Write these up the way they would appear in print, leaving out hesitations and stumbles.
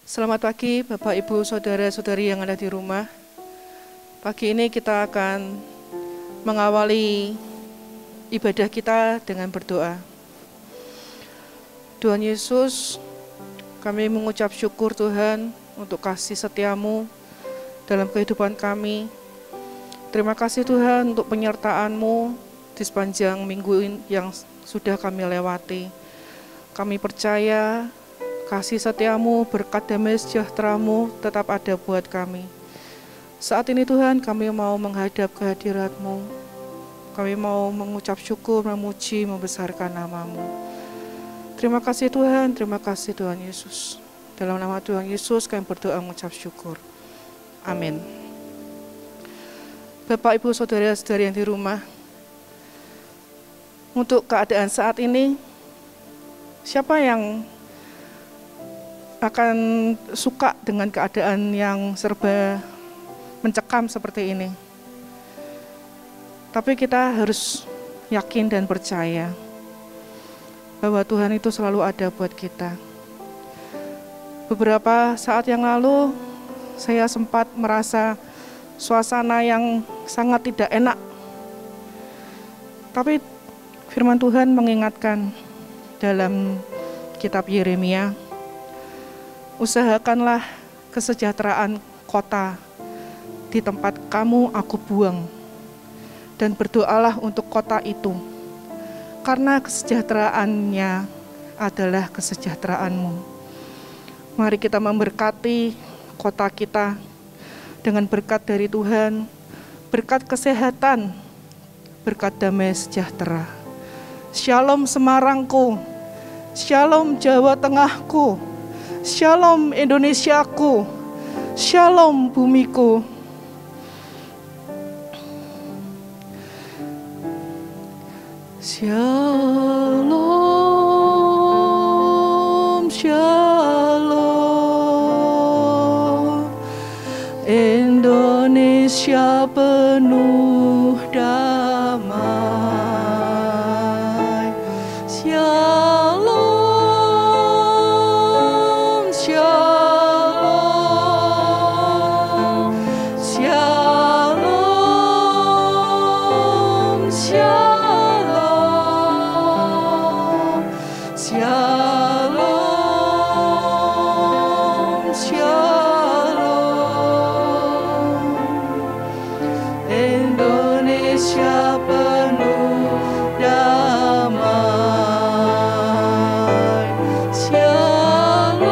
Selamat pagi Bapak Ibu Saudara-saudari yang ada di rumah. Pagi ini kita akan mengawali ibadah kita dengan berdoa. Tuhan Yesus, kami mengucap syukur Tuhan untuk kasih setiamu dalam kehidupan kami. Terima kasih Tuhan untuk penyertaan-Mu di sepanjang minggu yang sudah kami lewati. Kami percaya kasih setiamu, berkat damai sejahtera-Mu tetap ada buat kami. Saat ini Tuhan, kami mau menghadap kehadirat-Mu. Kami mau mengucap syukur, memuji, membesarkan nama-Mu. Terima kasih Tuhan Yesus. Dalam nama Tuhan Yesus kami berdoa mengucap syukur. Amin. Bapak, Ibu, Saudara-saudari yang di rumah, untuk keadaan saat ini, siapa yang akan suka dengan keadaan yang serba mencekam seperti ini? Tapi kita harus yakin dan percaya bahwa Tuhan itu selalu ada buat kita. Beberapa saat yang lalu, saya sempat merasa suasana yang sangat tidak enak. Tapi firman Tuhan mengingatkan dalam kitab Yeremia, usahakanlah kesejahteraan kota di tempat kamu aku buang, dan berdoalah untuk kota itu, karena kesejahteraannya adalah kesejahteraanmu. Mari kita memberkati kota kita dengan berkat dari Tuhan, berkat kesehatan, berkat damai sejahtera. Shalom Semarangku, Shalom Jawa Tengahku, Shalom Indonesiaku, Shalom bumiku. Shalom, Shalom, Indonesia penuh damai. Shalom, Shalom, Shalom, Shalom, Shalom, Shalom, Indonesia penuh damai. Shalom,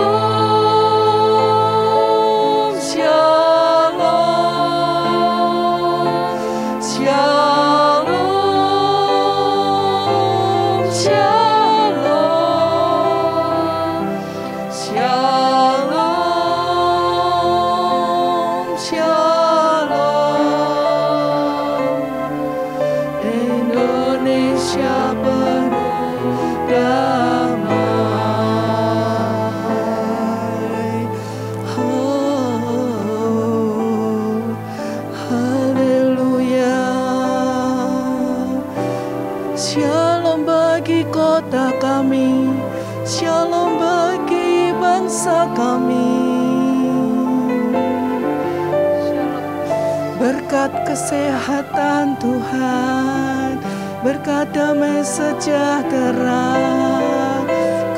Shalom, Shalom, Shalom, Shalom, Shalom, Indonesia penuh damai. Oh, haleluya. Shalom bagi kota kami, shalom bagi bangsa kami. Berkat kesehatan Tuhan, berkat damai sejahtera,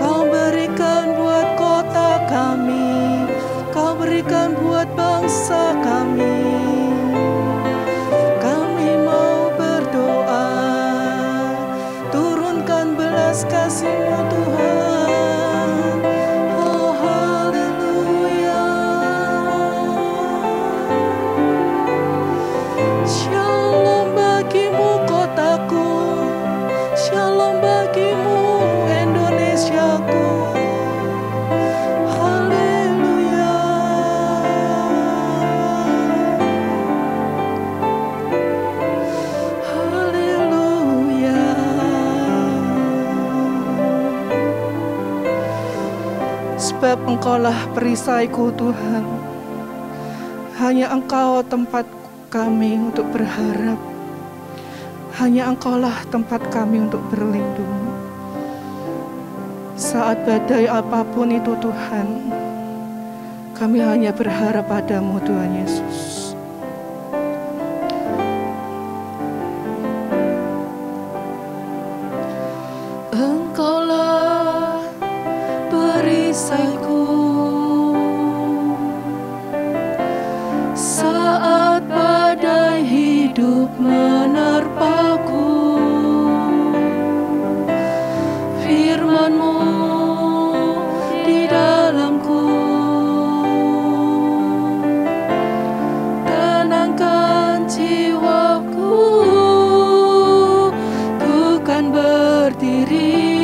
Kau berikan buat kota kami, Kau berikan buat bangsa kami. Kami mau berdoa, turunkan belas kasih-Mu Tuhan. Oh haleluya. Shalom bagimu kotaku, shalom bagimu Indonesiaku. Haleluya. Haleluya. Sebab Engkaulah perisaiku Tuhan, hanya Engkau tempat kami untuk berharap, hanya Engkaulah tempat kami untuk berlindung. Saat badai apapun itu Tuhan, Kami hanya berharap padamu Tuhan Yesus. Engkaulah perisaiku saat badai hidup menerpaku. Firman-Mu di dalamku tenangkan jiwaku. Ku kan berdiri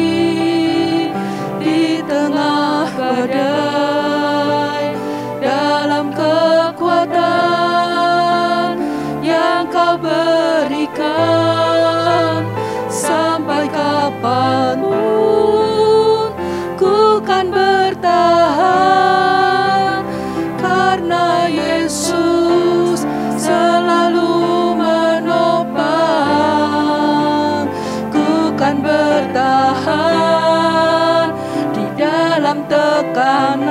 di tengah badai dalam kekuatan yang Kau berikan. Sampai kapanpun ku kan bertahan, karena Yesus selalu menopang. Ku kan bertahan di dalam tekanan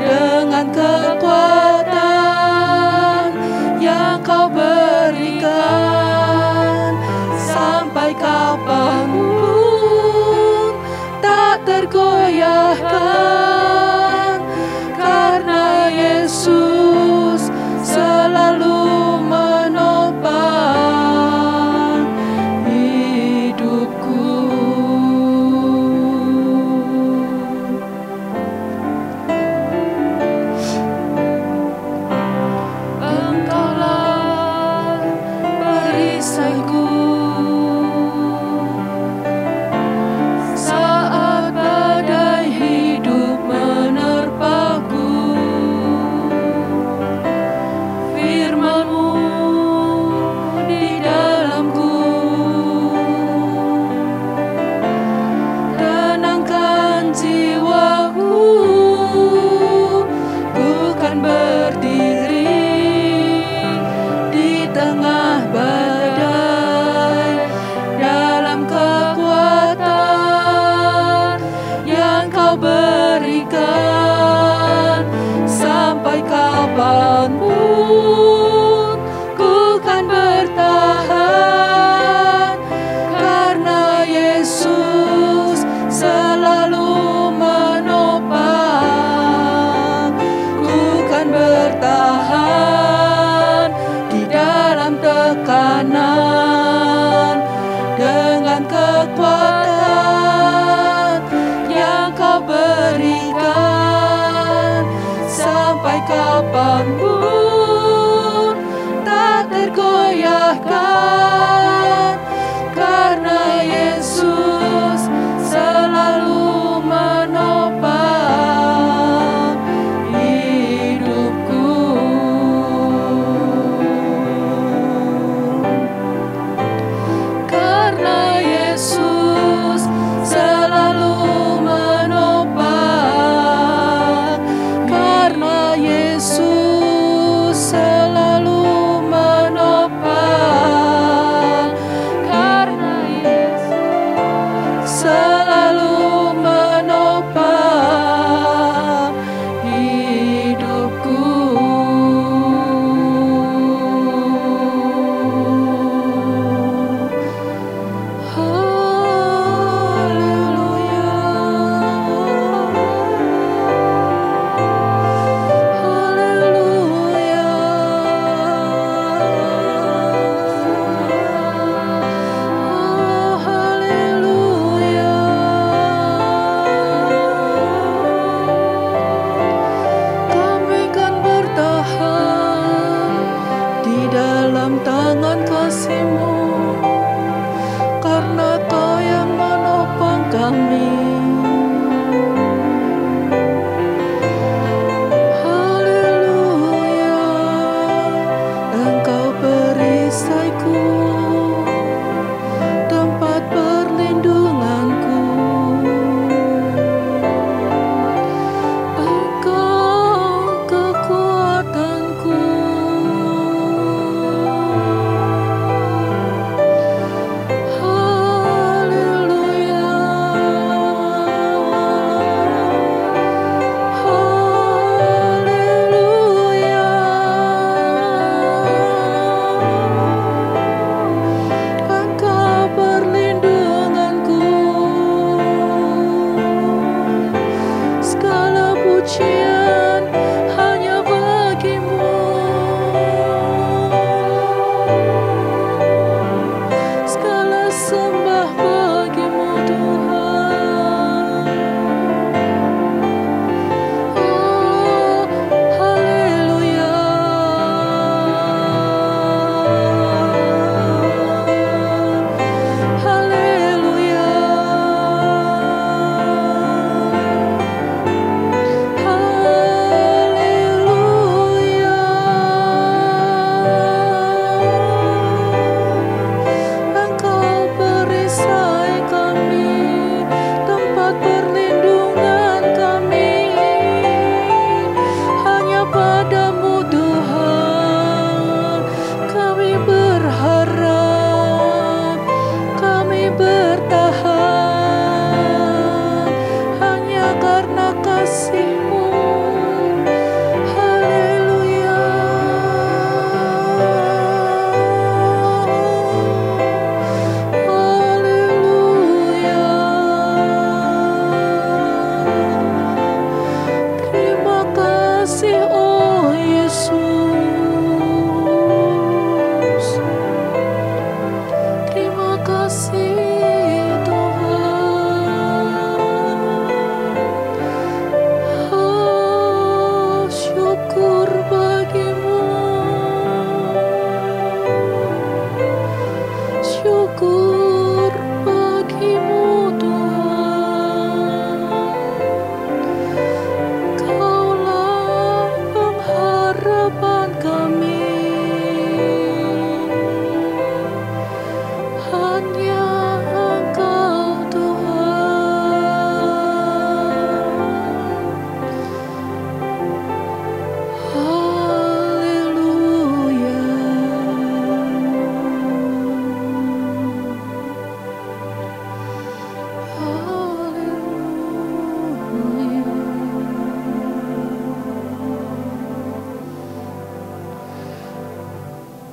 dengan kekuatan yang Kau berikan. Sampai kapanpun tak tergoyahkan, karena Yesus selalu menopang hidupku.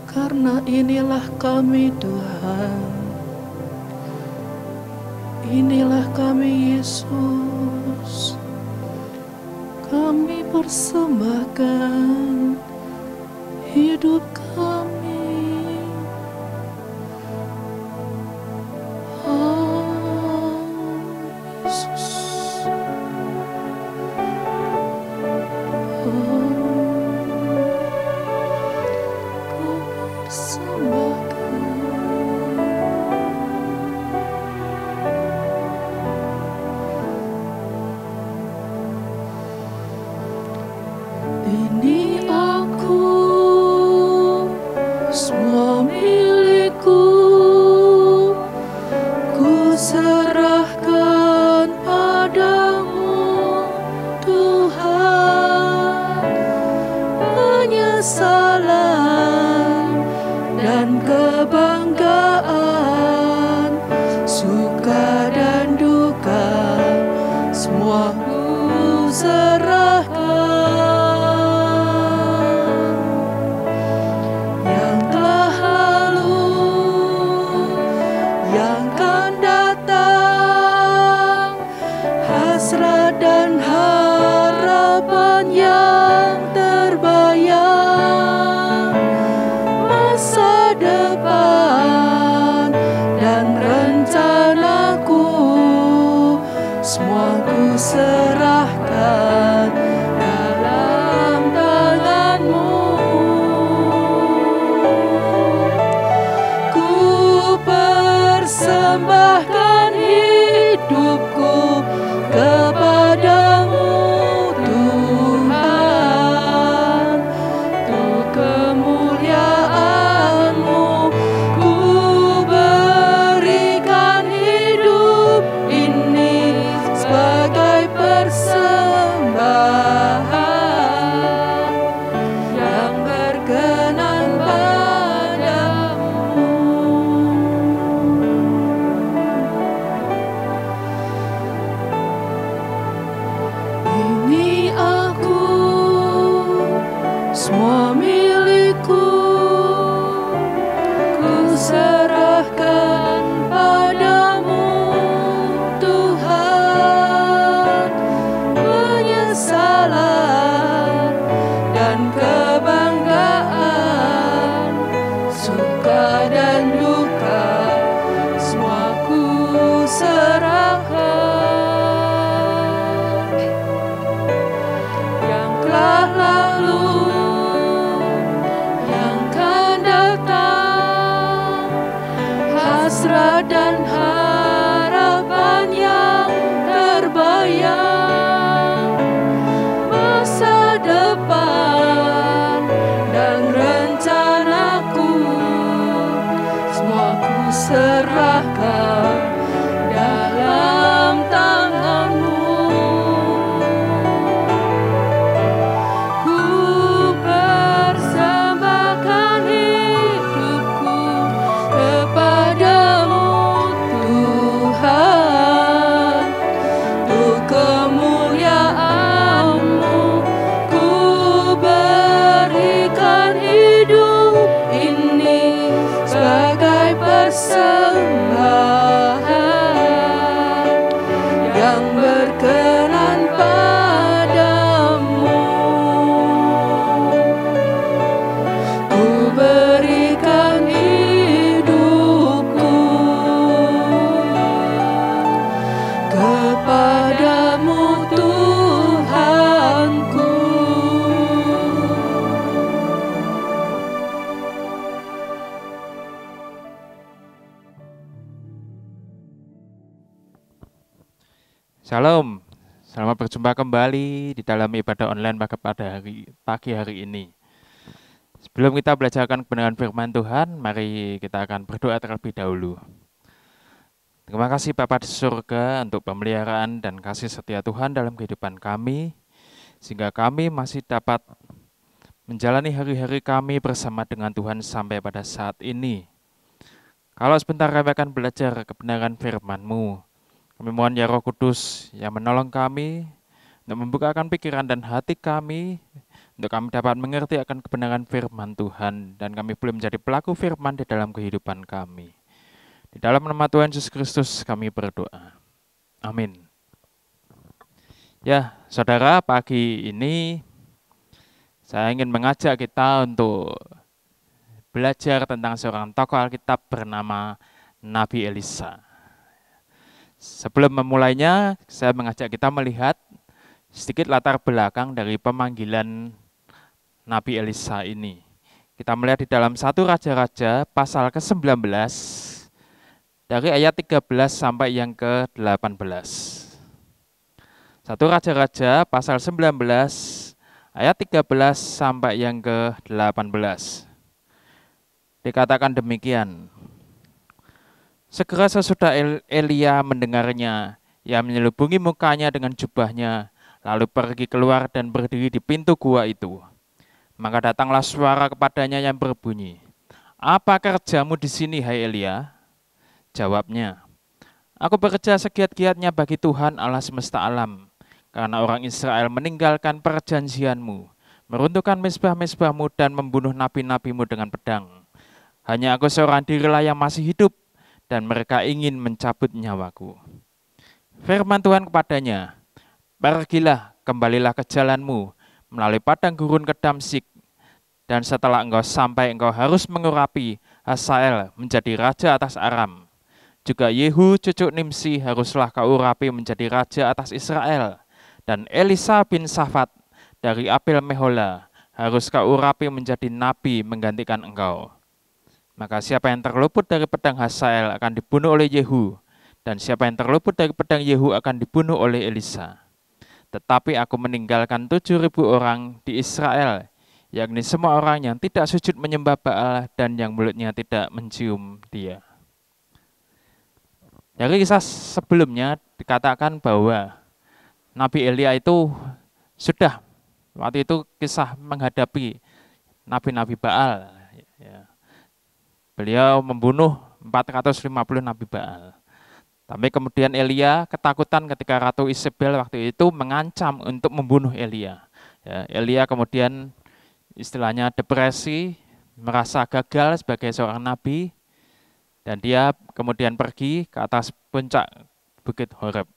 Karena inilah kami Tuhan, inilah kami Yesus, kami persembahkan hidup kami. Oh Yesus, oh ini aku, semua milikku, ku serahkan padamu Tuhan. Penyesalan dan kebanggaan, suka dan duka, semua ku serahkan. Yang telah lalu, yang akan datang, hasrat dan harapan yang terbayang, masa depan dan rencanaku, semua ku serahkan dalam tanganmu. Ku persembahkan hidupku kepadamu Tuhan, untuk kemuliaan-Mu. Ku berikan hidup ini sebagai persembahan yang berkenan padamu. Ini aku, semua milikku, ku serahkan padamu Tuhan. Penyesalan dan kebanggaan, suka dan duka, semua ku serahkan. Yang telah lalu, yang akan datang, hasrat dan harapan yang terbayang, masa depan dan rencanaku, semua ku serahkan dalam tanganmu. Ku persembahkan hidupku kepadamu Shalom, selamat berjumpa kembali di dalam ibadah online pada pagi hari ini. Sebelum kita belajarkan kebenaran firman Tuhan, mari kita akan berdoa terlebih dahulu. Terima kasih Bapa di surga untuk pemeliharaan dan kasih setia Tuhan dalam kehidupan kami, sehingga kami masih dapat menjalani hari-hari kami bersama dengan Tuhan sampai pada saat ini. Kalau sebentar kami akan belajar kebenaran firman-Mu, kami mohon ya Roh Kudus yang menolong kami untuk membukakan pikiran dan hati kami, untuk kami dapat mengerti akan kebenaran firman Tuhan, dan kami boleh menjadi pelaku firman di dalam kehidupan kami. Di dalam nama Tuhan Yesus Kristus kami berdoa. Amin. Ya, saudara, pagi ini saya ingin mengajak kita untuk belajar tentang seorang tokoh Alkitab bernama Nabi Elisa. Sebelum memulainya, saya mengajak kita melihat sedikit latar belakang dari pemanggilan Nabi Elisa ini. Kita melihat di dalam 1 Raja-Raja pasal ke-19 dari ayat 13 sampai yang ke-18. 1 Raja-Raja pasal 19 ayat 13 sampai yang ke-18. Dikatakan demikian. Segera sesudah Elia mendengarnya, ia menyelubungi mukanya dengan jubahnya, lalu pergi keluar dan berdiri di pintu gua itu. Maka datanglah suara kepadanya yang berbunyi, "Apa kerjamu di sini, hai Elia?" Jawabnya, "Aku bekerja segiat-giatnya bagi Tuhan Allah semesta alam, karena orang Israel meninggalkan perjanjianmu, meruntuhkan mezbah-mezbahmu dan membunuh nabi-nabimu dengan pedang. Hanya aku seorang dirilah yang masih hidup, dan mereka ingin mencabut nyawaku." Firman Tuhan kepadanya, "Pergilah, kembalilah ke jalanmu, melalui padang gurun ke Damsyik, dan setelah engkau sampai, engkau harus mengurapi Hazael menjadi raja atas Aram. Juga Yehu cucu Nimsi haruslah kau urapi menjadi raja atas Israel, dan Elisa bin Safat dari Abel Mehola harus kau urapi menjadi nabi menggantikan engkau. Maka siapa yang terluput dari pedang Hazael akan dibunuh oleh Yehu, dan siapa yang terluput dari pedang Yehu akan dibunuh oleh Elisa. Tetapi aku meninggalkan 7.000 orang di Israel, yakni semua orang yang tidak sujud menyembah Baal dan yang mulutnya tidak mencium dia." Dari kisah sebelumnya dikatakan bahwa Nabi Elia itu sudah waktu itu kisah menghadapi nabi-nabi Baal. Beliau membunuh 450 nabi Baal. Tapi kemudian Elia ketakutan ketika Ratu Isabel waktu itu mengancam untuk membunuh Elia. Elia kemudian istilahnya depresi, merasa gagal sebagai seorang nabi, dan dia kemudian pergi ke atas puncak Bukit Horeb.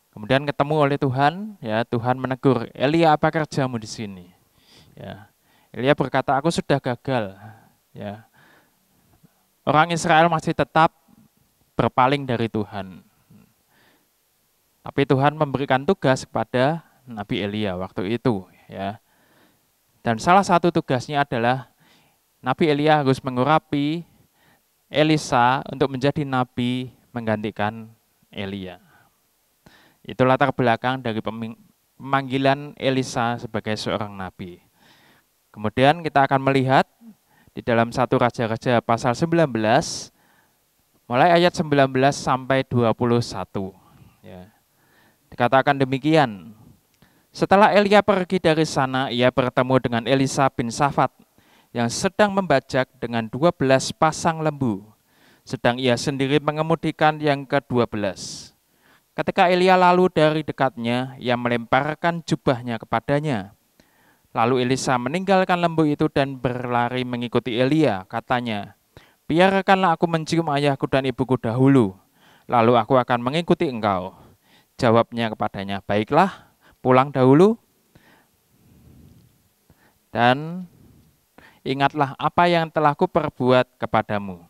Kemudian ketemu oleh Tuhan, Tuhan menegur, "Elia, apa kerjamu di sini?" Elia berkata, "Aku sudah gagal." Orang Israel masih tetap berpaling dari Tuhan. Tapi Tuhan memberikan tugas kepada Nabi Elia waktu itu. Dan salah satu tugasnya adalah Nabi Elia harus mengurapi Elisa untuk menjadi nabi menggantikan Elia. Itu latar belakang dari pemanggilan Elisa sebagai seorang nabi. Kemudian kita akan melihat di dalam 1 Raja-Raja pasal 19, mulai ayat 19 sampai 21. Dikatakan demikian. Setelah Elia pergi dari sana, ia bertemu dengan Elisa bin Safat yang sedang membajak dengan 12 pasang lembu, sedang ia sendiri mengemudikan yang ke-12. Ketika Elia lalu dari dekatnya, ia melemparkan jubahnya kepadanya. Lalu Elisa meninggalkan lembu itu dan berlari mengikuti Elia. Katanya, "Biarkanlah aku mencium ayahku dan ibuku dahulu, lalu aku akan mengikuti engkau." Jawabnya kepadanya, "Baiklah, pulang dahulu. Dan ingatlah apa yang telah kuperbuat kepadamu."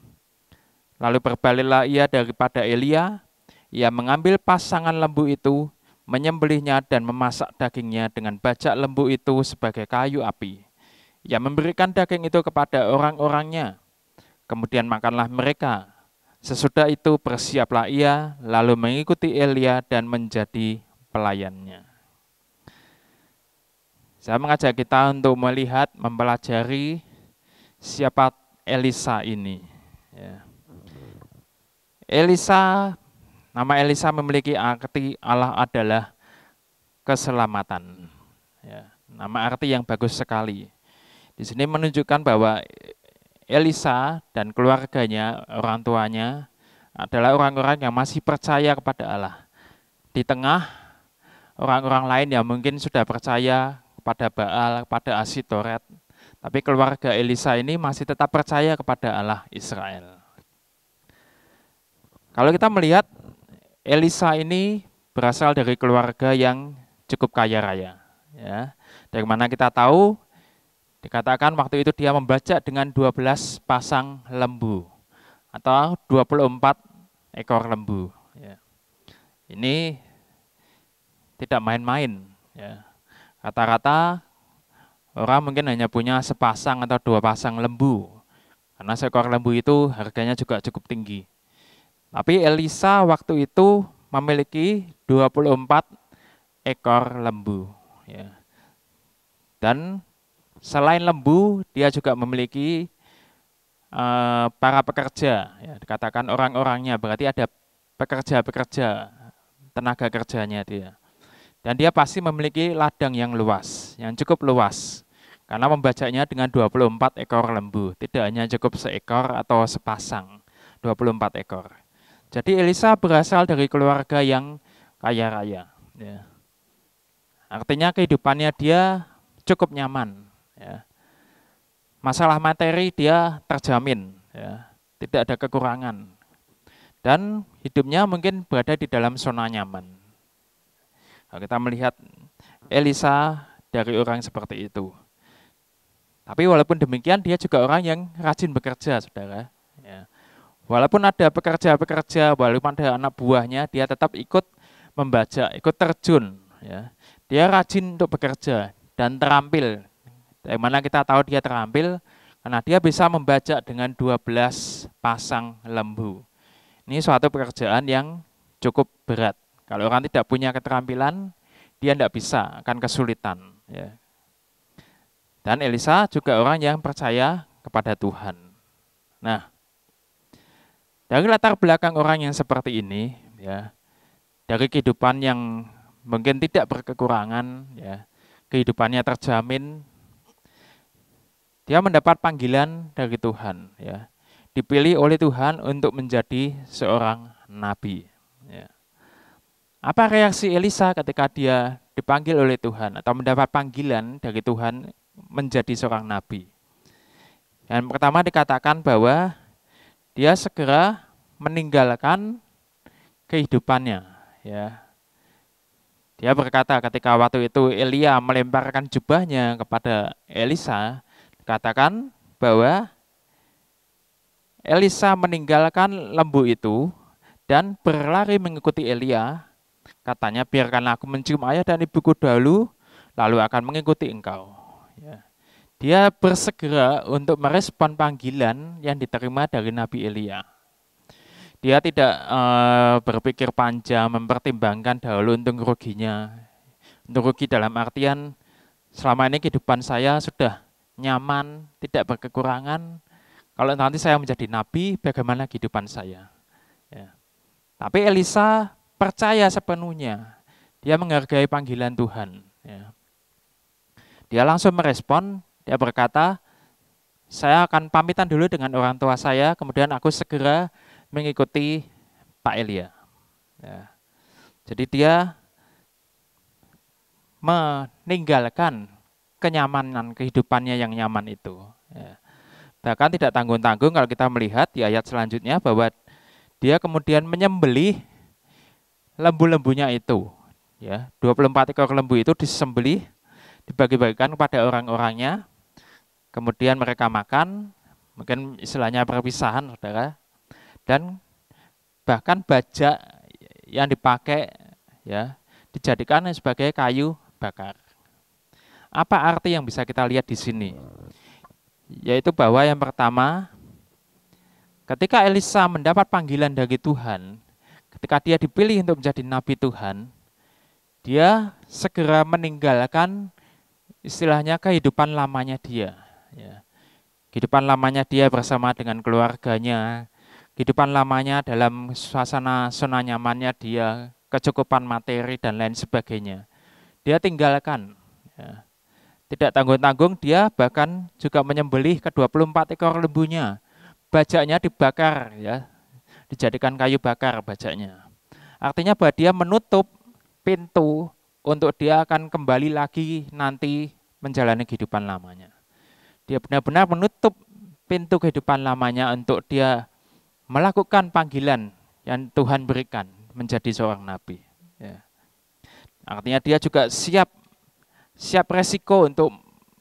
Lalu berbalihlah ia daripada Elia, ia mengambil pasangan lembu itu, menyembelihnya dan memasak dagingnya dengan bajak lembu itu sebagai kayu api. Ia memberikan daging itu kepada orang-orangnya. Kemudian makanlah mereka. Sesudah itu bersiaplah ia, lalu mengikuti Elia dan menjadi pelayannya. Saya mengajak kita untuk melihat, mempelajari siapa Elisa ini. Ya. Nama Elisa memiliki arti Allah adalah keselamatan. Ya, nama arti yang bagus sekali. Di sini menunjukkan bahwa Elisa dan keluarganya, orang tuanya adalah orang-orang yang masih percaya kepada Allah. Di tengah orang-orang lain yang mungkin sudah percaya kepada Baal, kepada Asitoret, tapi keluarga Elisa ini masih tetap percaya kepada Allah Israel. Kalau kita melihat Elisa ini berasal dari keluarga yang cukup kaya raya. Ya. Dari mana kita tahu, dikatakan waktu itu dia membajak dengan 12 pasang lembu atau 24 ekor lembu. Ya. Ini tidak main-main. Ya. Rata-rata orang mungkin hanya punya sepasang atau 2 pasang lembu, karena seekor lembu itu harganya juga cukup tinggi. Tapi Elisa waktu itu memiliki 24 ekor lembu. Ya. Dan selain lembu, dia juga memiliki para pekerja. Ya, dikatakan orang-orangnya, berarti ada pekerja-pekerja, tenaga kerjanya dia. Dan dia pasti memiliki ladang yang luas, yang cukup luas. Karena membajaknya dengan 24 ekor lembu, tidak hanya cukup seekor atau sepasang, 24 ekor. Jadi Elisa berasal dari keluarga yang kaya raya. Ya. Artinya kehidupannya dia cukup nyaman. Ya. Masalah materi dia terjamin, ya. Tidak ada kekurangan. Dan hidupnya mungkin berada di dalam zona nyaman. Kalau kita melihat Elisa dari orang seperti itu. Tapi walaupun demikian dia juga orang yang rajin bekerja, saudara. Ya. Walaupun ada pekerja-pekerja, walaupun ada anak buahnya, dia tetap ikut membajak, ikut terjun. Ya. Dia rajin untuk bekerja dan terampil. Dari mana kita tahu dia terampil? Karena dia bisa membajak dengan 12 pasang lembu. Ini suatu pekerjaan yang cukup berat. Kalau orang tidak punya keterampilan, dia tidak bisa, akan kesulitan. Ya. Dan Elisa juga orang yang percaya kepada Tuhan. Nah, dari latar belakang orang yang seperti ini, ya, dari kehidupan yang mungkin tidak berkekurangan, ya, kehidupannya terjamin, dia mendapat panggilan dari Tuhan, ya, dipilih oleh Tuhan untuk menjadi seorang nabi. Ya. Apa reaksi Elisa ketika dia dipanggil oleh Tuhan atau mendapat panggilan dari Tuhan menjadi seorang nabi? Yang pertama dikatakan bahwa dia segera meninggalkan kehidupannya. Ya. Dia berkata ketika waktu itu Elia melemparkan jubahnya kepada Elisa, dikatakan bahwa Elisa meninggalkan lembu itu dan berlari mengikuti Elia. Katanya, biarkanlah aku mencium ayah dan ibuku dahulu, lalu akan mengikuti engkau. Ya. Dia bersegera untuk merespon panggilan yang diterima dari Nabi Elia. Dia tidak berpikir panjang, mempertimbangkan dahulu untung ruginya. Untung rugi dalam artian, selama ini kehidupan saya sudah nyaman, tidak berkekurangan. Kalau nanti saya menjadi nabi, bagaimana kehidupan saya? Ya. Tapi Elisa percaya sepenuhnya. Dia menghargai panggilan Tuhan. Ya. Dia langsung merespon, dia berkata, saya akan pamitan dulu dengan orang tua saya, kemudian aku segera mengikuti Pak Elia. Ya. Jadi dia meninggalkan kenyamanan kehidupannya yang nyaman itu. Ya. Bahkan tidak tanggung-tanggung kalau kita melihat di ayat selanjutnya bahwa dia kemudian menyembelih lembu-lembunya itu. Ya, 24 ekor lembu itu disembelih, dibagi-bagikan kepada orang-orangnya, kemudian mereka makan, mungkin istilahnya perpisahan, saudara, dan bahkan bajak yang dipakai, ya, dijadikan sebagai kayu bakar. Apa arti yang bisa kita lihat di sini? Yaitu bahwa yang pertama, Ketika Elisa mendapat panggilan dari Tuhan, ketika dia dipilih untuk menjadi nabi Tuhan, dia segera meninggalkan istilahnya kehidupan lamanya dia. Ya. Kehidupan lamanya dia bersama dengan keluarganya, kehidupan lamanya dalam suasana zona nyamannya dia, kecukupan materi dan lain sebagainya. Dia tinggalkan. Ya. Tidak tanggung-tanggung, dia bahkan juga menyembelih ke-24 ekor lembunya. Bajaknya dibakar, ya, dijadikan kayu bakar bajaknya. Artinya bahwa dia menutup pintu untuk dia akan kembali lagi nanti menjalani kehidupan lamanya. Dia benar-benar menutup pintu kehidupan lamanya untuk dia melakukan panggilan yang Tuhan berikan menjadi seorang nabi. Ya. Artinya dia juga siap resiko untuk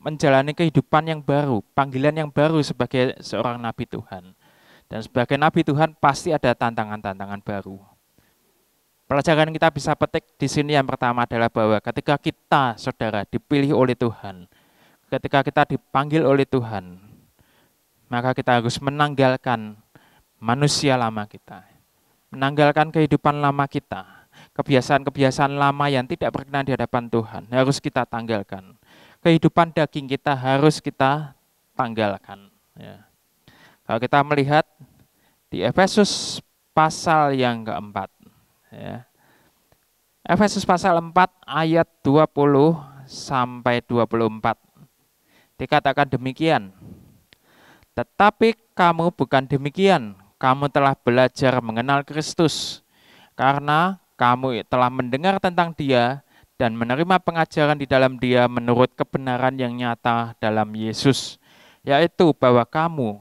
menjalani kehidupan yang baru, panggilan yang baru sebagai seorang nabi Tuhan. Dan sebagai nabi Tuhan pasti ada tantangan-tantangan baru. Pelajaran kita bisa petik di sini yang pertama adalah bahwa ketika kita, saudara, dipilih oleh Tuhan, ketika kita dipanggil oleh Tuhan, maka kita harus menanggalkan manusia lama kita, menanggalkan kehidupan lama kita, kebiasaan-kebiasaan lama yang tidak berkenan di hadapan Tuhan harus kita tanggalkan. Kehidupan daging kita harus kita tanggalkan. Ya. Kalau kita melihat di Efesus pasal yang keempat, ya. Efesus pasal 4 ayat 20 sampai 24. Dikatakan demikian. Tetapi kamu bukan demikian. Kamu telah belajar mengenal Kristus. Karena kamu telah mendengar tentang Dia dan menerima pengajaran di dalam Dia menurut kebenaran yang nyata dalam Yesus. Yaitu bahwa kamu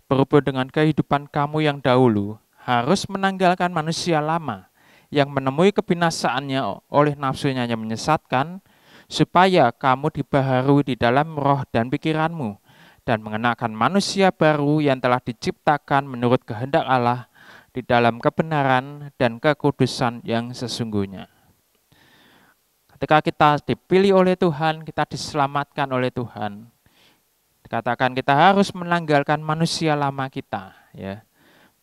berhubung dengan kehidupan kamu yang dahulu harus menanggalkan manusia lama yang menemui kebinasaannya oleh nafsunya yang menyesatkan, supaya kamu dibaharui di dalam roh dan pikiranmu, dan mengenakan manusia baru yang telah diciptakan menurut kehendak Allah di dalam kebenaran dan kekudusan yang sesungguhnya. Ketika kita dipilih oleh Tuhan, kita diselamatkan oleh Tuhan, dikatakan kita harus menanggalkan manusia lama kita, ya.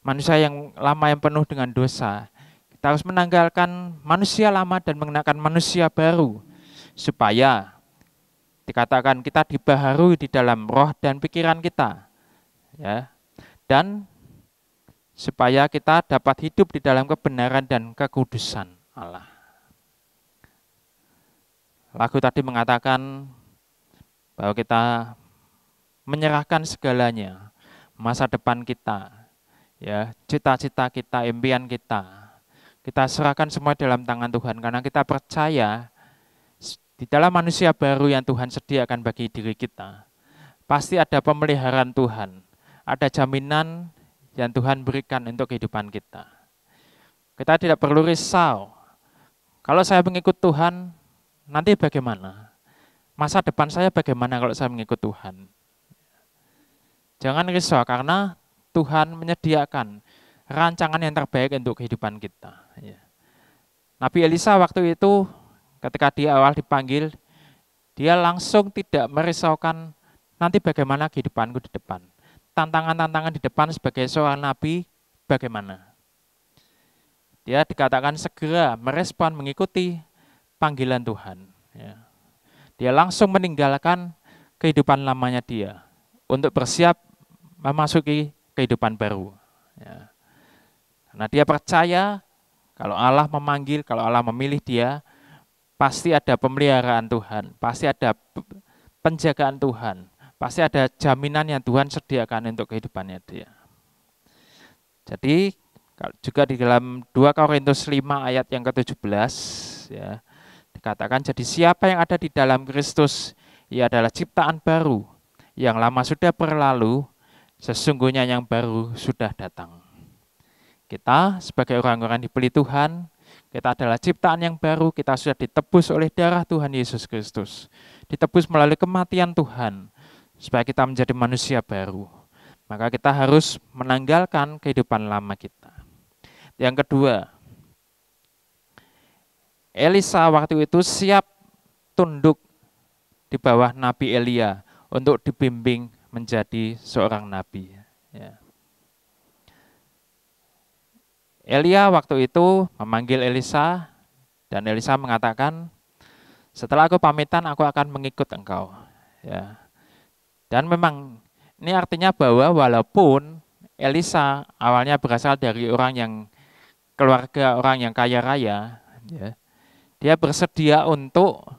Manusia yang lama yang penuh dengan dosa. Kita harus menanggalkan manusia lama dan mengenakan manusia baru, supaya dikatakan kita dibaharui di dalam roh dan pikiran kita, ya, dan supaya kita dapat hidup di dalam kebenaran dan kekudusan Allah. Lagu tadi mengatakan bahwa kita menyerahkan segalanya, masa depan kita, ya, cita-cita kita, impian kita serahkan semua dalam tangan Tuhan, karena kita percaya di dalam manusia baru yang Tuhan sediakan bagi diri kita, pasti ada pemeliharaan Tuhan, ada jaminan yang Tuhan berikan untuk kehidupan kita. Kita tidak perlu risau, kalau saya mengikut Tuhan, nanti bagaimana? Masa depan saya bagaimana kalau saya mengikut Tuhan? Jangan risau, karena Tuhan menyediakan rancangan yang terbaik untuk kehidupan kita. Nabi Elisa waktu itu ketika dia awal dipanggil, dia langsung tidak merisaukan nanti bagaimana kehidupanku di depan. Tantangan-tantangan di depan sebagai seorang nabi bagaimana? Dia dikatakan segera merespon mengikuti panggilan Tuhan. Dia langsung meninggalkan kehidupan lamanya dia untuk bersiap memasuki kehidupan baru. Karena dia percaya kalau Allah memanggil, kalau Allah memilih dia, pasti ada pemeliharaan Tuhan, pasti ada penjagaan Tuhan, pasti ada jaminan yang Tuhan sediakan untuk kehidupannya dia. Jadi juga di dalam 2 Korintus 5 ayat yang ke-17, ya, dikatakan, jadi siapa yang ada di dalam Kristus, ia adalah ciptaan baru, yang lama sudah berlalu, sesungguhnya yang baru sudah datang. Kita sebagai orang-orang dipilih Tuhan, kita adalah ciptaan yang baru, kita sudah ditebus oleh darah Tuhan Yesus Kristus, ditebus melalui kematian Tuhan, supaya kita menjadi manusia baru. Maka kita harus menanggalkan kehidupan lama kita. Yang kedua, Elisa waktu itu siap tunduk di bawah Nabi Elia untuk dibimbing menjadi seorang nabi. Ya. Elia waktu itu memanggil Elisa dan Elisa mengatakan, setelah aku pamitan aku akan mengikut engkau. Ya. Dan memang ini artinya bahwa walaupun Elisa awalnya berasal dari keluarga orang yang kaya raya, ya, dia bersedia untuk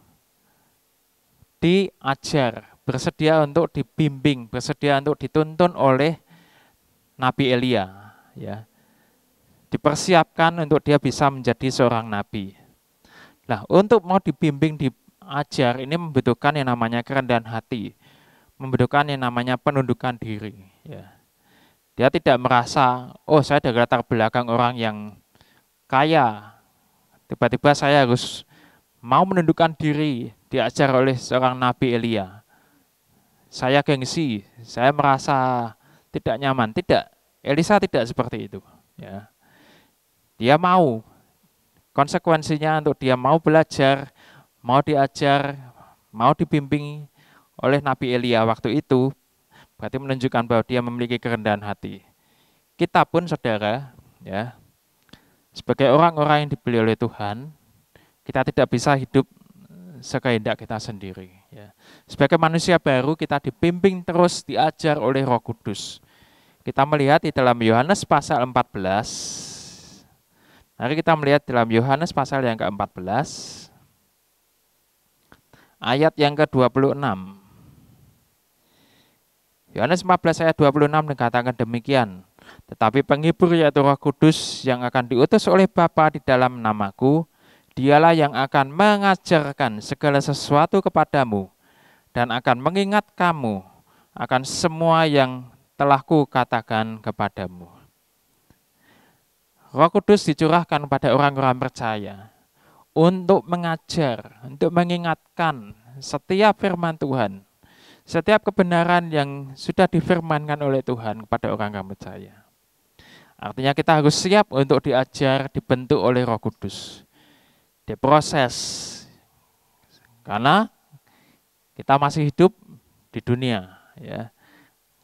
diajar, bersedia untuk dibimbing, bersedia untuk dituntun oleh Nabi Elia, ya. Dipersiapkan untuk dia bisa menjadi seorang nabi. Nah, untuk mau dibimbing, diajar, ini membutuhkan yang namanya kerendahan hati, membutuhkan yang namanya penundukan diri. Ya. Dia tidak merasa, oh saya dari latar belakang orang yang kaya, tiba-tiba saya harus mau menundukkan diri, diajar oleh seorang Nabi Elia. Saya gengsi, saya merasa tidak nyaman. Tidak, Elisa tidak seperti itu. Ya. Dia mau, konsekuensinya untuk dia mau belajar, mau diajar, mau dibimbing oleh Nabi Elia waktu itu, berarti menunjukkan bahwa dia memiliki kerendahan hati. Kita pun saudara, ya, sebagai orang-orang yang dipilih oleh Tuhan, kita tidak bisa hidup sekehendak kita sendiri. Ya. Sebagai manusia baru, kita dibimbing terus, diajar oleh Roh Kudus. Kita melihat di dalam Yohanes pasal 14, mari kita melihat dalam Yohanes pasal yang ke-14, ayat yang ke-26. Yohanes 14 ayat 26 dikatakan demikian, tetapi penghibur yaitu Roh Kudus yang akan diutus oleh Bapa di dalam namaku, dialah yang akan mengajarkan segala sesuatu kepadamu dan akan mengingat kamu akan semua yang telah kukatakan kepadamu. Roh Kudus dicurahkan pada orang-orang percaya untuk mengajar, untuk mengingatkan setiap firman Tuhan, setiap kebenaran yang sudah difirmankan oleh Tuhan kepada orang-orang percaya. Artinya kita harus siap untuk diajar, dibentuk oleh Roh Kudus, diproses, karena kita masih hidup di dunia, ya.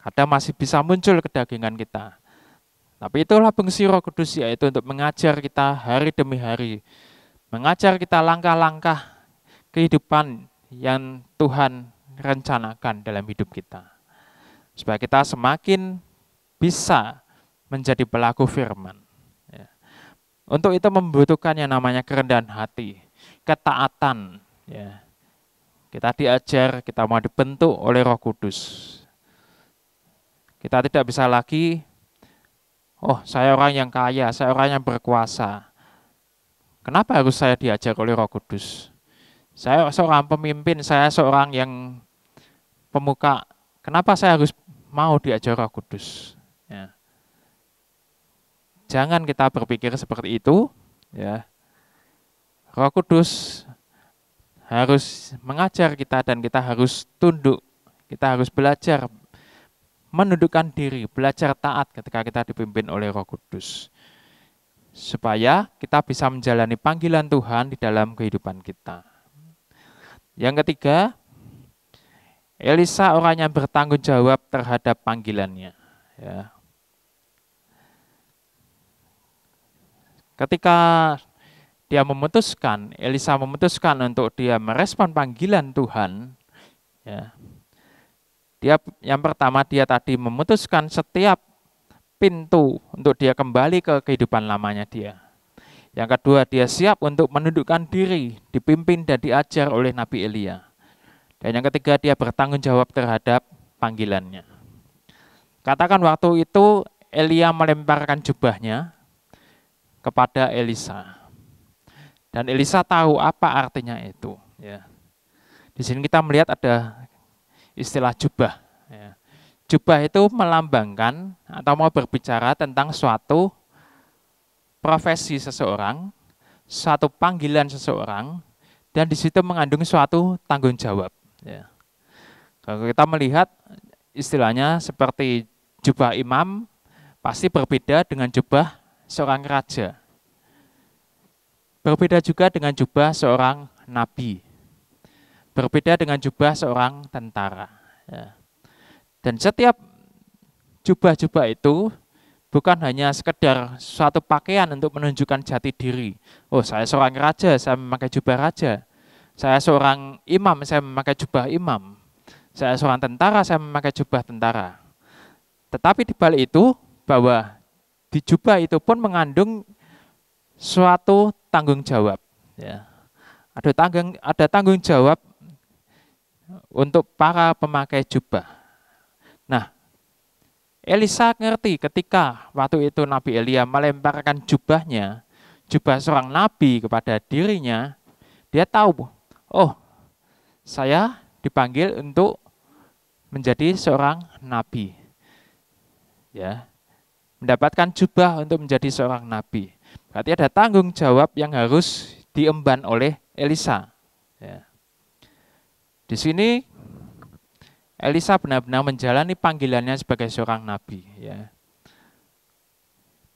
Kadang masih bisa muncul kedagingan kita. Tapi itulah fungsi Roh Kudus, yaitu untuk mengajar kita hari demi hari, mengajar kita langkah-langkah kehidupan yang Tuhan rencanakan dalam hidup kita, supaya kita semakin bisa menjadi pelaku firman. Ya. Untuk itu membutuhkan yang namanya kerendahan hati, ketaatan. Ya. Kita diajar, kita mau dibentuk oleh Roh Kudus. Kita tidak bisa lagi, oh saya orang yang kaya, saya orang yang berkuasa. Kenapa harus saya diajar oleh Roh Kudus? Saya seorang pemimpin, saya seorang yang pemuka. Kenapa saya harus mau diajar Roh Kudus? Ya. Jangan kita berpikir seperti itu. Ya. Roh Kudus harus mengajar kita dan kita harus tunduk. Kita harus belajar menundukkan diri, belajar taat ketika kita dipimpin oleh Roh Kudus, supaya kita bisa menjalani panggilan Tuhan di dalam kehidupan kita. Yang ketiga, Elisa orang yang bertanggung jawab terhadap panggilannya. Ya. Ketika Elisa memutuskan untuk dia merespon panggilan Tuhan, ya, yang pertama dia tadi memutuskan setiap pintu untuk dia kembali ke kehidupan lamanya dia. Yang kedua, dia siap untuk menundukkan diri, dipimpin dan diajar oleh Nabi Elia. Dan yang ketiga, dia bertanggung jawab terhadap panggilannya. Katakan waktu itu Elia melemparkan jubahnya kepada Elisa. Dan Elisa tahu apa artinya itu. Ya. Di sini kita melihat ada istilah jubah. Ya. Jubah itu melambangkan atau mau berbicara tentang suatu profesi seseorang, suatu panggilan seseorang, dan di situ mengandung suatu tanggung jawab. Ya. Kalau kita melihat istilahnya seperti jubah imam, pasti berbeda dengan jubah seorang raja. Berbeda juga dengan jubah seorang nabi. Berbeda dengan jubah seorang tentara. Ya. Dan setiap jubah-jubah itu bukan hanya sekedar suatu pakaian untuk menunjukkan jati diri. Oh, saya seorang raja, saya memakai jubah raja. Saya seorang imam, saya memakai jubah imam. Saya seorang tentara, saya memakai jubah tentara. Tetapi di balik itu, bahwa di jubah itu pun mengandung suatu tanggung jawab. Ya. Ada tanggung jawab untuk para pemakai jubah. Nah, Elisa ngerti ketika waktu itu Nabi Elia melemparkan jubahnya, jubah seorang nabi kepada dirinya, dia tahu, oh, saya dipanggil untuk menjadi seorang nabi. Ya, mendapatkan jubah untuk menjadi seorang nabi. Berarti ada tanggung jawab yang harus diemban oleh Elisa. Ya. Di sini Elisa benar-benar menjalani panggilannya sebagai seorang nabi. Ya.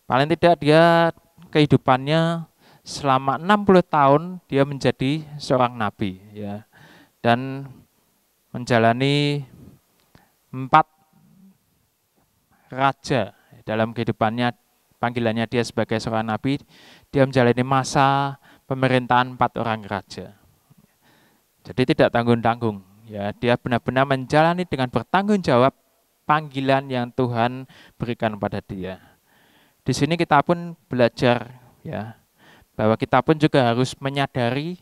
Paling tidak dia kehidupannya selama 60 tahun dia menjadi seorang nabi. Ya. Dan menjalani 4 raja dalam kehidupannya, panggilannya dia sebagai seorang nabi, dia menjalani masa pemerintahan 4 orang raja. Jadi tidak tanggung-tanggung, ya, dia benar-benar menjalani dengan bertanggung jawab panggilan yang Tuhan berikan pada dia. Di sini kita pun belajar, ya, bahwa kita pun juga harus menyadari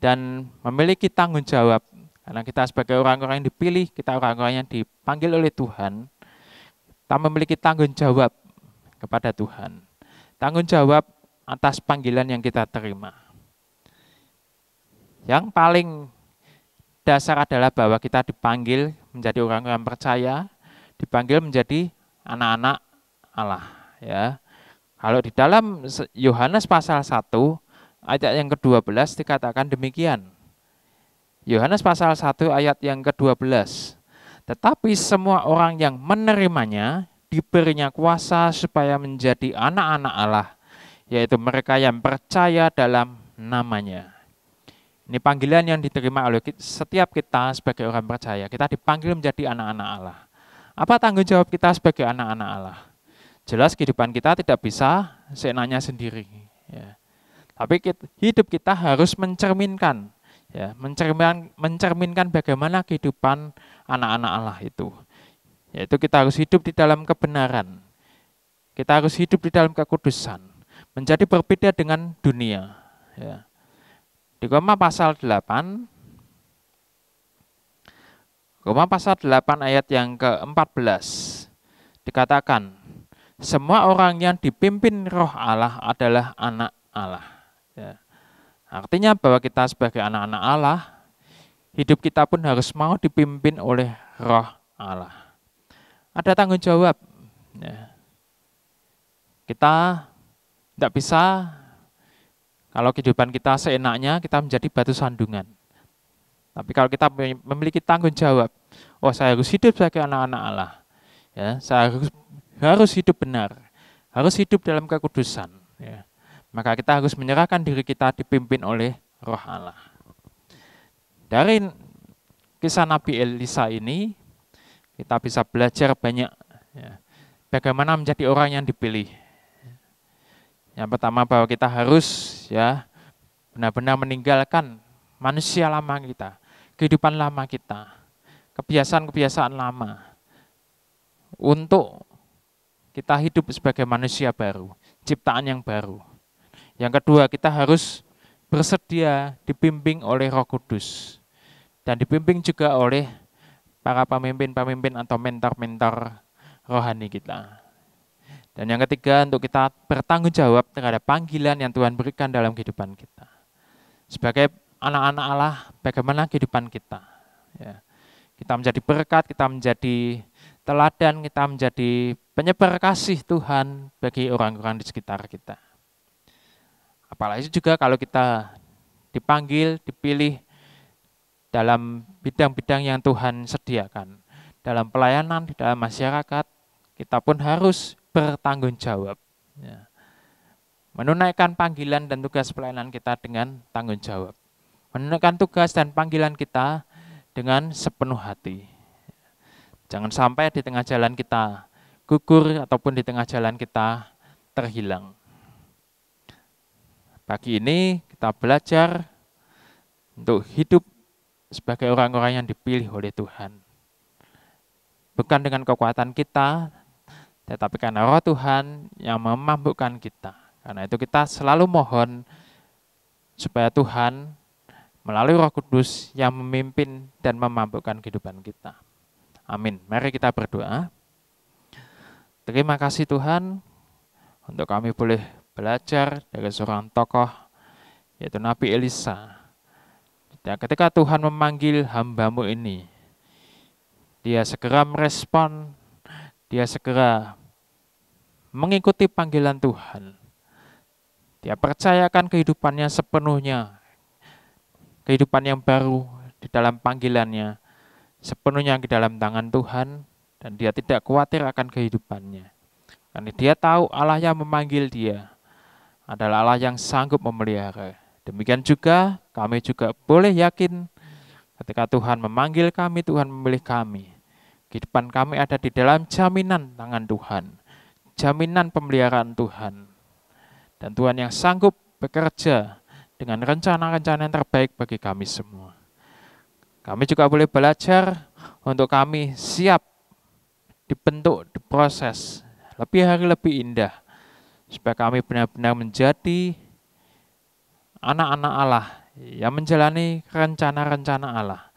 dan memiliki tanggung jawab, karena kita sebagai orang-orang yang dipilih, kita orang-orang yang dipanggil oleh Tuhan. Kita memiliki tanggung jawab kepada Tuhan. Tanggung jawab atas panggilan yang kita terima. Yang paling dasar adalah bahwa kita dipanggil menjadi orang-orang percaya, dipanggil menjadi anak-anak Allah. Ya. Kalau di dalam Yohanes pasal 1, ayat yang ke-12 dikatakan demikian. Yohanes pasal 1 ayat yang ke-12. Tetapi semua orang yang menerimanya diberinya kuasa supaya menjadi anak-anak Allah, yaitu mereka yang percaya dalam namanya. Ini panggilan yang diterima oleh setiap kita sebagai orang percaya. Kita dipanggil menjadi anak-anak Allah. Apa tanggung jawab kita sebagai anak-anak Allah? Jelas kehidupan kita tidak bisa seenaknya sendiri. Ya. Tapi hidup kita harus mencerminkan. Ya, mencerminkan bagaimana kehidupan anak-anak Allah itu. Yaitu kita harus hidup di dalam kebenaran. Kita harus hidup di dalam kekudusan. Menjadi berbeda dengan dunia. Ya. Di Roma pasal 8, ayat yang ke-14 dikatakan, semua orang yang dipimpin Roh Allah adalah anak Allah. Ya. Artinya bahwa kita sebagai anak-anak Allah, hidup kita pun harus mau dipimpin oleh Roh Allah. Ada tanggung jawab. Ya. Kita tidak bisa, kalau kehidupan kita seenaknya, kita menjadi batu sandungan. Tapi kalau kita memiliki tanggung jawab, oh saya harus hidup sebagai anak-anak Allah. Ya, saya harus hidup benar, harus hidup dalam kekudusan. Ya. Maka kita harus menyerahkan diri kita dipimpin oleh Roh Allah. Dari kisah Nabi Elisa ini, kita bisa belajar banyak, ya, bagaimana menjadi orang yang dipilih. Yang pertama bahwa kita harus, ya, benar-benar meninggalkan manusia lama kita, kehidupan lama kita, kebiasaan-kebiasaan lama, untuk kita hidup sebagai manusia baru, ciptaan yang baru. Yang kedua, kita harus bersedia dibimbing oleh Roh Kudus dan dibimbing juga oleh para pemimpin-pemimpin atau mentor-mentor rohani kita. Dan yang ketiga, untuk kita bertanggung jawab terhadap panggilan yang Tuhan berikan dalam kehidupan kita. Sebagai anak-anak Allah, bagaimana kehidupan kita? Ya. Kita menjadi berkat, kita menjadi teladan, kita menjadi penyebar kasih Tuhan bagi orang-orang di sekitar kita. Apalagi juga kalau kita dipanggil, dipilih dalam bidang-bidang yang Tuhan sediakan. Dalam pelayanan, di dalam masyarakat, kita pun harus bertanggung jawab. Ya. Menunaikan panggilan dan tugas pelayanan kita dengan tanggung jawab. Menunaikan tugas dan panggilan kita dengan sepenuh hati. Jangan sampai di tengah jalan kita gugur ataupun di tengah jalan kita terhilang. Pagi ini kita belajar untuk hidup sebagai orang-orang yang dipilih oleh Tuhan. Bukan dengan kekuatan kita, tetapi karena Roh Tuhan yang memampukan kita. Karena itu kita selalu mohon supaya Tuhan melalui Roh Kudus yang memimpin dan memampukan kehidupan kita. Amin. Mari kita berdoa. Terima kasih Tuhan untuk kami boleh belajar dari seorang tokoh, yaitu Nabi Elisa. Dan ketika Tuhan memanggil hamba-Mu ini, dia segera merespon, dia segera mengikuti panggilan Tuhan. Dia percayakan kehidupannya sepenuhnya, kehidupan yang baru di dalam panggilannya, sepenuhnya di dalam tangan Tuhan, dan dia tidak khawatir akan kehidupannya. Karena dia tahu Allah yang memanggil dia adalah Allah yang sanggup memelihara. Demikian juga kami juga boleh yakin ketika Tuhan memanggil kami, Tuhan memilih kami. Kehidupan kami ada di dalam jaminan tangan Tuhan, jaminan pemeliharaan Tuhan. Dan Tuhan yang sanggup bekerja dengan rencana-rencana yang terbaik bagi kami semua. Kami juga boleh belajar untuk kami siap dibentuk, diproses lebih hari lebih indah, supaya kami benar-benar menjadi anak-anak Allah yang menjalani rencana-rencana Allah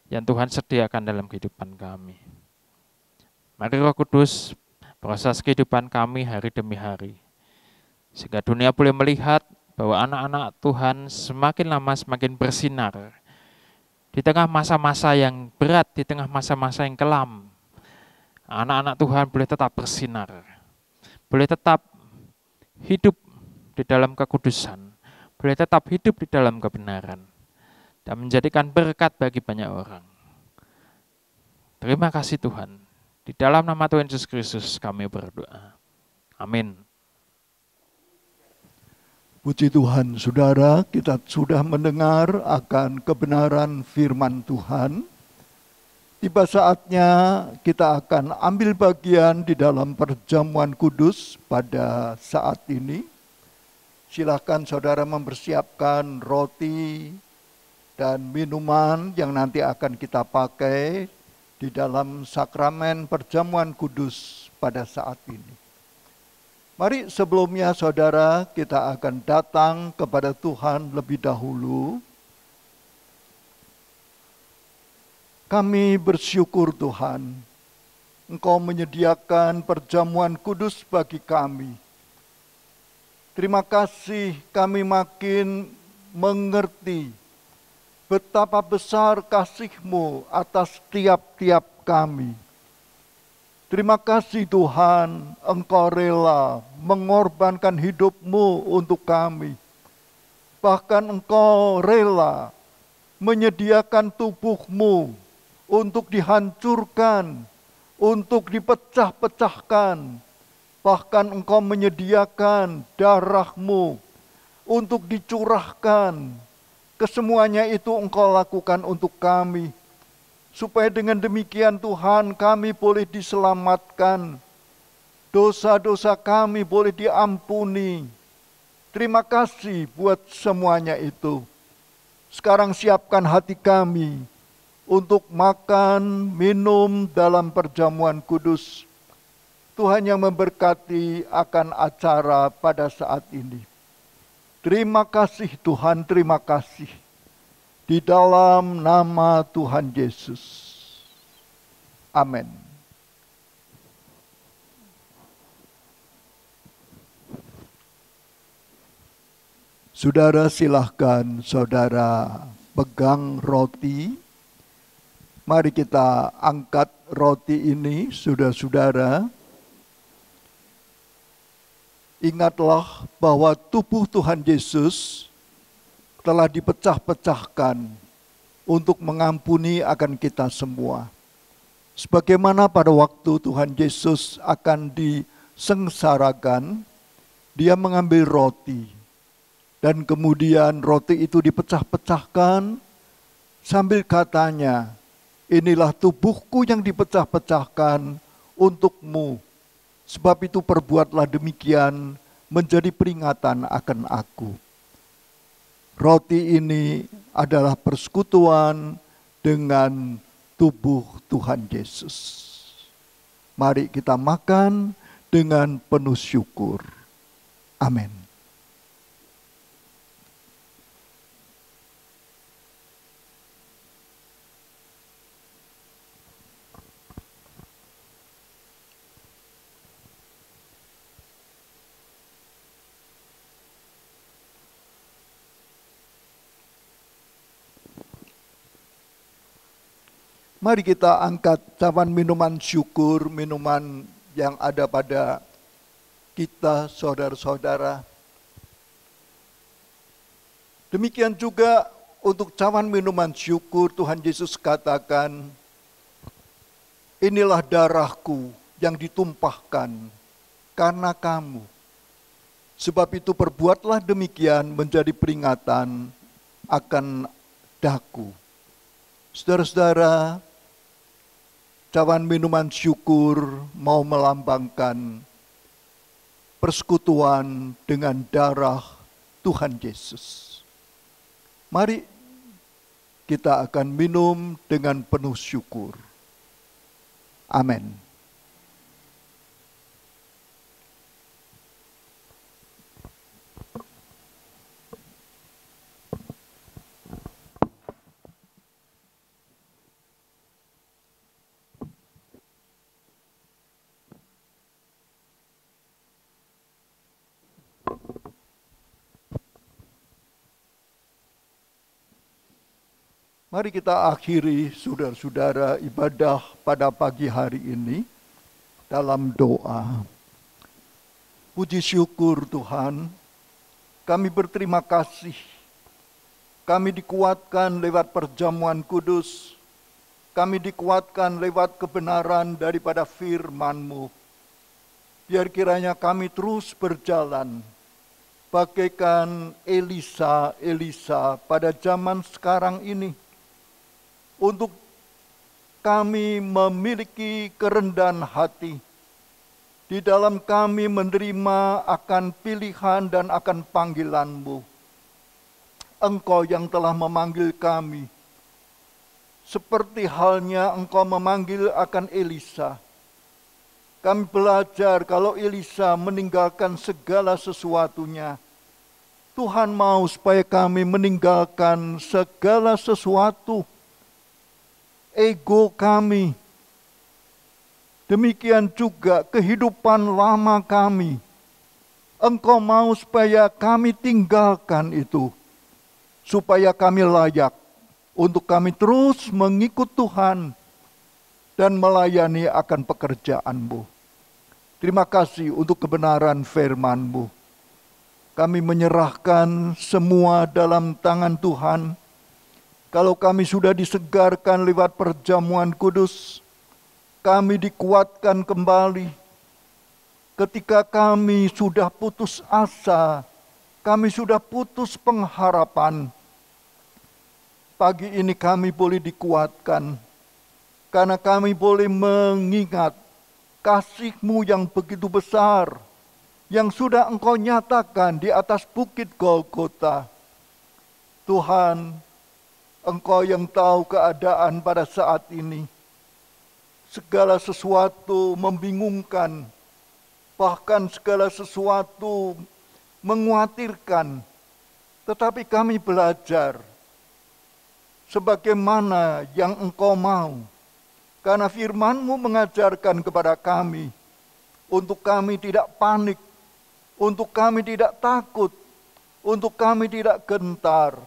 yang Tuhan sediakan dalam kehidupan kami. Mari Roh Kudus proses kehidupan kami hari demi hari, sehingga dunia boleh melihat bahwa anak-anak Tuhan semakin lama semakin bersinar di tengah masa-masa yang berat, di tengah masa-masa yang kelam. Anak-anak Tuhan boleh tetap bersinar, boleh tetap hidup di dalam kekudusan, boleh tetap hidup di dalam kebenaran, dan menjadikan berkat bagi banyak orang. Terima kasih Tuhan. Di dalam nama Tuhan Yesus Kristus kami berdoa. Amin. Puji Tuhan, saudara, kita sudah mendengar akan kebenaran firman Tuhan. Tiba saatnya kita akan ambil bagian di dalam perjamuan kudus pada saat ini. Silakan saudara mempersiapkan roti dan minuman yang nanti akan kita pakai di dalam sakramen perjamuan kudus pada saat ini. Mari sebelumnya saudara kita akan datang kepada Tuhan lebih dahulu. Kami bersyukur Tuhan, Engkau menyediakan perjamuan kudus bagi kami. Terima kasih kami makin mengerti betapa besar kasih-Mu atas tiap-tiap kami. Terima kasih Tuhan, Engkau rela mengorbankan hidup-Mu untuk kami. Bahkan Engkau rela menyediakan tubuh-Mu untuk dihancurkan, untuk dipecah-pecahkan. Bahkan Engkau menyediakan darah-Mu untuk dicurahkan. Kesemuanya itu Engkau lakukan untuk kami. Supaya dengan demikian Tuhan kami boleh diselamatkan. Dosa-dosa kami boleh diampuni. Terima kasih buat semuanya itu. Sekarang siapkan hati kami untuk makan, minum dalam perjamuan kudus. Tuhan yang memberkati akan acara pada saat ini. Terima kasih Tuhan, terima kasih. Di dalam nama Tuhan Yesus. Amin. Saudara silahkan saudara pegang roti. Mari kita angkat roti ini, saudara-saudara. Ingatlah bahwa tubuh Tuhan Yesus telah dipecah-pecahkan untuk mengampuni akan kita semua. Sebagaimana pada waktu Tuhan Yesus akan disengsarakan, Dia mengambil roti. Dan kemudian roti itu dipecah-pecahkan sambil katanya, inilah tubuhku yang dipecah-pecahkan untukmu. Sebab itu perbuatlah demikian menjadi peringatan akan aku. Roti ini adalah persekutuan dengan tubuh Tuhan Yesus. Mari kita makan dengan penuh syukur. Amin. Mari kita angkat cawan minuman syukur, minuman yang ada pada kita, saudara-saudara. Demikian juga untuk cawan minuman syukur, Tuhan Yesus katakan, inilah darahku yang ditumpahkan karena kamu. Sebab itu perbuatlah demikian menjadi peringatan akan daku. Saudara-saudara, cawan minuman syukur mau melambangkan persekutuan dengan darah Tuhan Yesus. Mari kita akan minum dengan penuh syukur. Amin. Mari kita akhiri, saudara-saudara, ibadah pada pagi hari ini dalam doa. Puji syukur Tuhan, kami berterima kasih. Kami dikuatkan lewat perjamuan kudus. Kami dikuatkan lewat kebenaran daripada firman-Mu. Biar kiranya kami terus berjalan bagaikan Elisa pada zaman sekarang ini. Untuk kami memiliki kerendahan hati, di dalam kami menerima akan pilihan dan akan panggilan-Mu. Engkau yang telah memanggil kami, seperti halnya Engkau memanggil akan Elisa. Kami belajar kalau Elisa meninggalkan segala sesuatunya, Tuhan mau supaya kami meninggalkan segala sesuatu, ego kami. Demikian juga kehidupan lama kami. Engkau mau supaya kami tinggalkan itu, supaya kami layak untuk kami terus mengikut Tuhan dan melayani akan pekerjaan-Mu. Terima kasih untuk kebenaran firman-Mu. Kami menyerahkan semua dalam tangan Tuhan. Kalau kami sudah disegarkan lewat perjamuan kudus, kami dikuatkan kembali. Ketika kami sudah putus asa, kami sudah putus pengharapan, pagi ini kami boleh dikuatkan, karena kami boleh mengingat kasih-Mu yang begitu besar, yang sudah Engkau nyatakan di atas bukit Golgota. Tuhan, Engkau yang tahu keadaan pada saat ini. Segala sesuatu membingungkan, bahkan segala sesuatu mengkhawatirkan. Tetapi kami belajar sebagaimana yang Engkau mau. Karena firman-Mu mengajarkan kepada kami, untuk kami tidak panik, untuk kami tidak takut, untuk kami tidak gentar.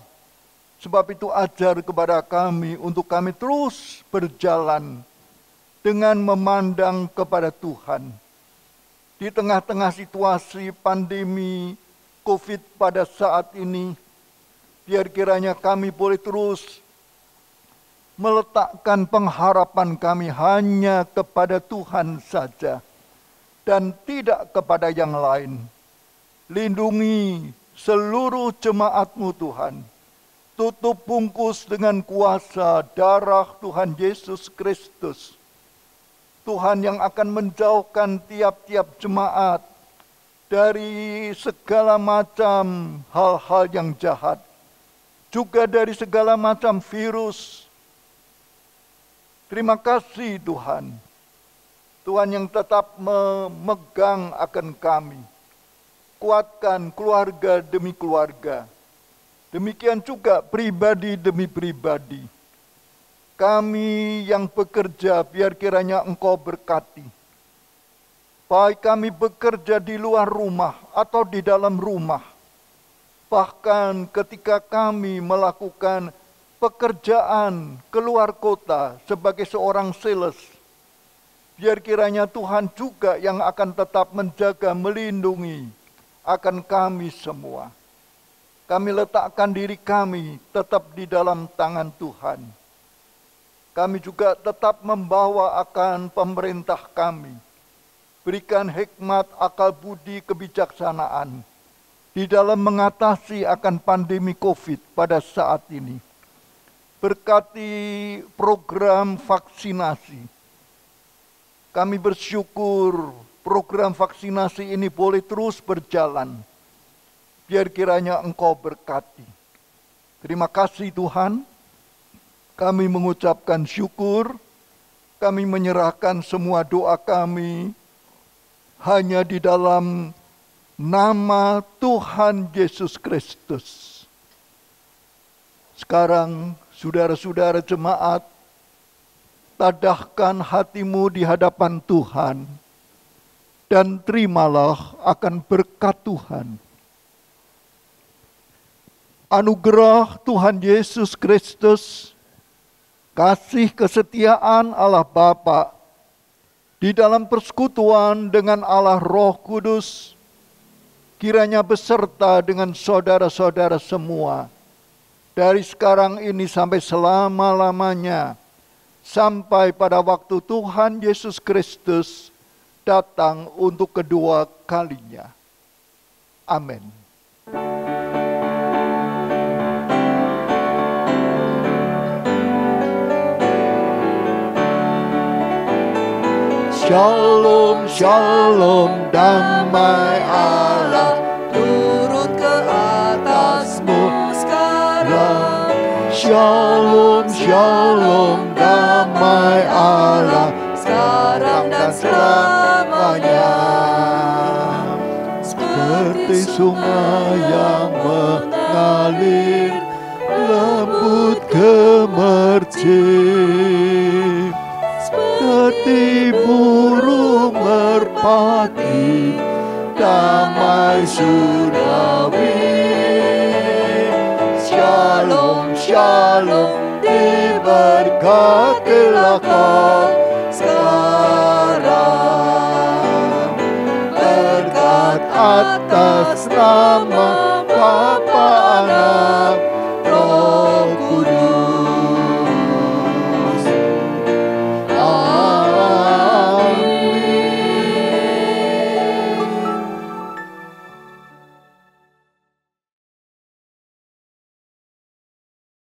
Sebab itu ajar kepada kami untuk kami terus berjalan dengan memandang kepada Tuhan. Di tengah-tengah situasi pandemi COVID pada saat ini, biar kiranya kami boleh terus meletakkan pengharapan kami hanya kepada Tuhan saja dan tidak kepada yang lain. Lindungi seluruh jemaat-Mu Tuhan. Tutup bungkus dengan kuasa darah Tuhan Yesus Kristus. Tuhan yang akan menjauhkan tiap-tiap jemaat dari segala macam hal-hal yang jahat, juga dari segala macam virus. Terima kasih Tuhan. Tuhan yang tetap memegang akan kami. Kuatkan keluarga demi keluarga. Demikian juga pribadi demi pribadi. Kami yang bekerja, biar kiranya Engkau berkati. Baik kami bekerja di luar rumah atau di dalam rumah. Bahkan ketika kami melakukan pekerjaan keluar kota sebagai seorang sales, biar kiranya Tuhan juga yang akan tetap menjaga, melindungi akan kami semua. Kami letakkan diri kami tetap di dalam tangan Tuhan. Kami juga tetap membawa akan pemerintah kami. Berikan hikmat, akal budi, kebijaksanaan di dalam mengatasi akan pandemi COVID pada saat ini. Berkati program vaksinasi. Kami bersyukur program vaksinasi ini boleh terus berjalan. Biar kiranya Engkau berkati. Terima kasih Tuhan. Kami mengucapkan syukur, kami menyerahkan semua doa kami hanya di dalam nama Tuhan Yesus Kristus. Sekarang saudara-saudara jemaat, tadahkan hatimu di hadapan Tuhan dan terimalah akan berkat Tuhan. Anugerah Tuhan Yesus Kristus, kasih kesetiaan Allah Bapa di dalam persekutuan dengan Allah Roh Kudus, kiranya beserta dengan saudara-saudara semua, dari sekarang ini sampai selama-lamanya, sampai pada waktu Tuhan Yesus Kristus datang untuk kedua kalinya. Amin. Shalom, shalom, damai Allah turun ke atasmu sekarang. Shalom, shalom, damai Allah Sekarang dan selamanya. seperti sungai yang mengalir lembut gemercik, seperti burung merpati damai surgawi. Shalom, shalom, diberkatilah kau sekarang. Berkat atas nama